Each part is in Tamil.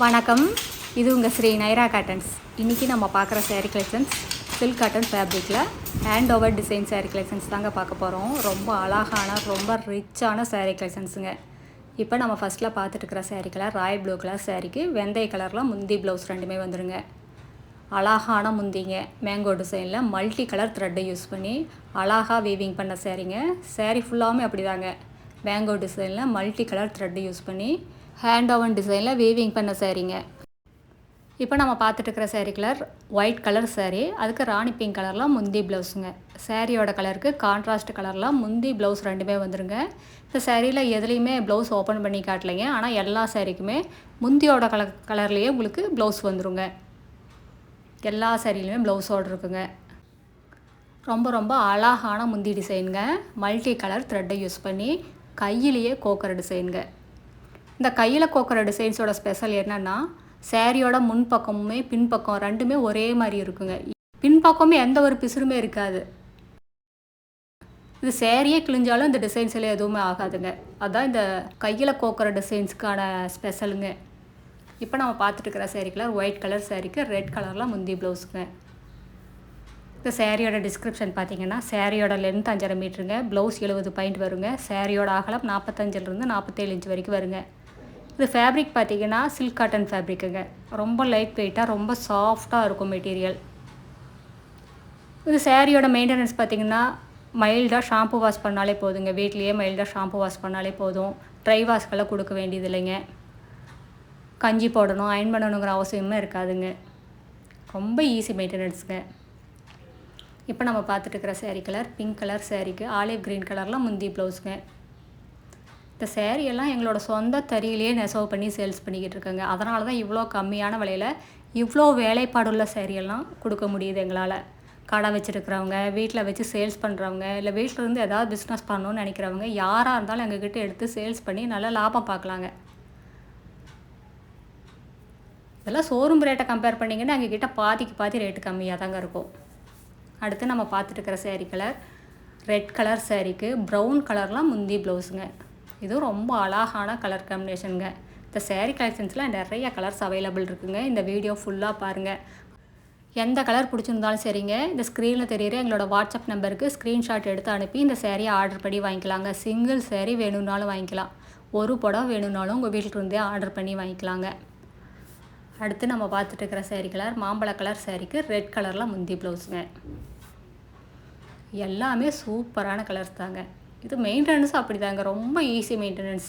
வணக்கம், இது உங்கள் ஸ்ரீ நைரா காட்டன்ஸ். இன்றைக்கி நம்ம பார்க்குற சேரீ கலெக்ஷன்ஸ் சில்க் காட்டன் ஃபேப்ரிக்கில் hand woven design sari collections தாங்க பார்க்க போகிறோம். ரொம்ப அழகான ரொம்ப ரிச்சான சேரீ கலெக்ஷன்ஸுங்க. இப்போ நம்ம ஃபஸ்ட்டில் பார்த்துட்டு இருக்கிற sari colour royal blue colour சேரீக்கு வெந்தய கலரில் முந்தி ப்ளவுஸ் ரெண்டுமே வந்துடுங்க. அழகான முந்திங்க மேங்கோ டிசைனில் மல்டி கலர் த்ரெட்டை யூஸ் பண்ணி அழகாக வீவிங் பண்ண சேரீங்க. சேரீ ஃபுல்லாமே அப்படி தாங்க மேங்கோ டிசைனில் மல்டி கலர் த்ரெட்டை யூஸ் பண்ணி ஹேண்ட் ஓவன் டிசைனில் வீவிங் பண்ண சேரீங்க. இப்போ நம்ம பார்த்துட்டு இருக்கிற sari colour white colour sari, அதுக்கு ராணி பிங்க் கலரில் முந்தி ப்ளவுஸுங்க. சேரீயோட கலருக்கு கான்ட்ராஸ்ட் கலரில் முந்தி ப்ளவுஸ் ரெண்டுமே வந்துடுங்க. இந்த சேரீயில் எதுலேயுமே ப்ளவுஸ் ஓப்பன் பண்ணி காட்டலைங்க, ஆனால் எல்லா சேரீக்குமே முந்தியோட கலர்லேயே உங்களுக்கு ப்ளவுஸ் வந்துடுங்க. எல்லா சேரீலையுமே ப்ளவுஸோடு இருக்குங்க. ரொம்ப ரொம்ப அழகான முந்தி டிசைனுங்க. மல்டி கலர் த்ரெட்டை யூஸ் பண்ணி கையிலேயே கோக்கிற டிசைனுங்க. இந்த கையில் கோக்கிற டிசைன்ஸோட ஸ்பெஷல் என்னென்னா, சேரீயோட முன்பக்கமுமே பின்பக்கம் ரெண்டுமே ஒரே மாதிரி இருக்குங்க. பின்பக்கமே எந்த ஒரு பிசுறுமே இருக்காது. இது சேரீயே கிழிஞ்சாலும் இந்த டிசைன்ஸில் எதுவுமே ஆகாதுங்க. அதுதான் இந்த கையில் கோக்கிற டிசைன்ஸுக்கான ஸ்பெஷலுங்க. இப்போ நம்ம பார்த்துட்டு இருக்கிற சேரீ கலர் ஒயிட் கலர் சேரீக்கு ரெட் கலரில் முந்தி ப்ளவுஸுங்க. இந்த சேரீயோட டிஸ்கிரிப்ஷன் பார்த்தீங்கன்னா, சேரீயோட லென்த் 5.5 மீட்டருங்க. ப்ளவுஸ் 70 பாயிண்ட் வருங்க. சேரீயோட அகலம் 45லேருந்து 47 இன்ச் வரைக்கும் வருங்க. இது ஃபேப்ரிக் பார்த்திங்கன்னா சில்க் காட்டன் ஃபேப்ரிக்குங்க. ரொம்ப லைட் வெயிட்டாக ரொம்ப சாஃப்டாக இருக்கும் மெட்டீரியல். இது சேரீயோட மெயின்டெனன்ஸ் பார்த்திங்கன்னா மைல்டாக ஷாம்பு வாஷ் பண்ணாலே போதுங்க. வீட்லேயே மைல்டாக ஷாம்பு வாஷ் பண்ணாலே போதும். ட்ரை வாஷ்க்கெல்லாம் கொடுக்க வேண்டியது இல்லைங்க. கஞ்சி போடணும் அயன் பண்ணணுங்கிற அவசியமே இருக்காதுங்க. ரொம்ப ஈஸி மெயின்டெனன்ஸுங்க. இப்போ நம்ம பார்த்துட்டு இருக்கிற சேரீ கலர் பிங்க் கலர் சேரீக்கு ஆலிவ் க்ரீன் கலரில் முந்தி ப்ளவுஸுங்க. இந்த சேரீயெல்லாம் எங்களோட சொந்த தறியிலேயே நெசவு பண்ணி சேல்ஸ் பண்ணிக்கிட்டு இருக்கோங்க. அதனால தான் இவ்வளோ கம்மியான விலையில் இவ்வளோ வேலைப்பாடுள்ள சேரீயெல்லாம் கொடுக்க முடியுது எங்களால். கடை வச்சுருக்கிறவங்க, வீட்டில் வச்சு சேல்ஸ் பண்ணுறவங்க, இல்லை வீட்டில் இருந்து ஏதாவது பிஸ்னஸ் பண்ணணும்னு நினைக்கிறவங்க யாராக இருந்தாலும் எங்ககிட்ட எடுத்து சேல்ஸ் பண்ணி நல்லா லாபம் பார்க்கலாங்க. இதெல்லாம் ஷோரூம் ரேட்டை கம்பேர் பண்ணிங்கன்னா எங்ககிட்ட பாதிக்கு பாதி ரேட்டு கம்மியாக தாங்க இருக்கும். அடுத்து நம்ம பார்த்துட்டு இருக்கிற சேரீ கலர் ரெட் கலர் சேரீக்கு ப்ரௌன் கலர்லாம் முந்தி ப்ளவுஸுங்க. இதுவும் ரொம்ப அழகான கலர் காம்பினேஷனுங்க. இந்த சேரீ கலெக்ஷன்ஸில் நிறைய கலர்ஸ் அவைலபிள் இருக்குங்க. இந்த வீடியோ ஃபுல்லாக பாருங்கள். எந்த கலர் பிடிச்சிருந்தாலும் சரிங்க, இந்த ஸ்க்ரீனில் தெரியுற எங்களோட வாட்ஸ்அப் நம்பருக்கு ஸ்க்ரீன்ஷாட் எடுத்து அனுப்பி இந்த சேரீயை ஆர்டர் பண்ணி வாங்கிக்கலாங்க. சிங்கிள் சேரீ வேணும்னாலும் வாங்கிக்கலாம், ஒரு புடவை வேணும்னாலும் உங்கள் வீட்டில் இருந்தே ஆர்டர் பண்ணி வாங்கிக்கலாங்க. அடுத்து நம்ம பார்த்துட்டு இருக்கிற சேரீ கலர் மாம்பழ கலர் சேரீக்கு ரெட் கலரில் முந்தி ப்ளவுஸுங்க. எல்லாமே சூப்பரான கலர்ஸ் தாங்க. இது மெயின்டெனன்ஸ் அப்படி தாங்க, ரொம்ப ஈஸி மெயின்டெனன்ஸ்.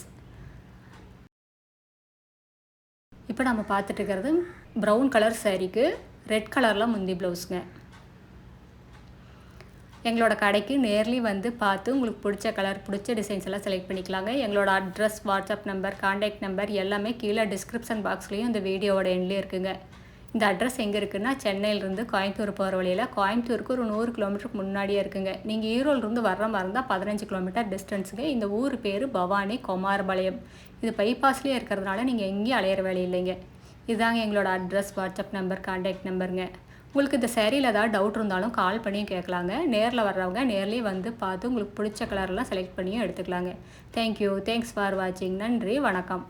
இப்போ நம்ம பார்த்துட்டு இருக்கிறது ப்ரௌன் கலர் சேரீக்கு ரெட் கலரில் முந்தி ப்ளவுஸுங்க. எங்களோட கடைக்கு நேர்லி வந்து பார்த்து உங்களுக்கு பிடிச்ச கலர் பிடிச்ச டிசைன்ஸ் எல்லாம் செலக்ட் பண்ணிக்கலாங்க. எங்களோட address, WhatsApp number, contact number எல்லாமே கீழே டிஸ்கிரிப்ஷன் பாக்ஸ்லேயும் இந்த வீடியோவோட எண்ட்லேயும் இருக்குங்க. இந்த அட்ரஸ் எங்கே இருக்குன்னா, சென்னையிலேருந்து கோயம்புத்தூர் போகிற வழியில் கோயம்புத்தூருக்கு ஒரு 100 கிலோமீட்டருக்கு முன்னாடியே இருக்குங்க. நீங்கள் ஈரோடுலேருந்து வர்ற மாதிரி இருந்தால் 15 கிலோமீட்டர் டிஸ்டன்ஸுங்க. இந்த ஊர் பேர் பவானி குமாரபாளையம். இது பைபாஸ்லேயே இருக்கிறதுனால நீங்கள் எங்கேயும் அலையிற வேலை இல்லைங்க. இதுதாங்க எங்களோட அட்ரஸ், வாட்ஸ்அப் நம்பர், கான்டாக்ட் நம்பருங்க. உங்களுக்கு இந்த சேரீயில் ஏதாவது டவுட் இருந்தாலும் கால் பண்ணியும் கேட்கலாங்க. நேரில் வர்றவங்க நேர்லேயே வந்து பார்த்து உங்களுக்கு பிடிச்ச கலரெல்லாம் செலக்ட் பண்ணியும் எடுத்துக்கலாங்க. தேங்க்யூ, தேங்க்ஸ் ஃபார் வாட்சிங். நன்றி, வணக்கம்.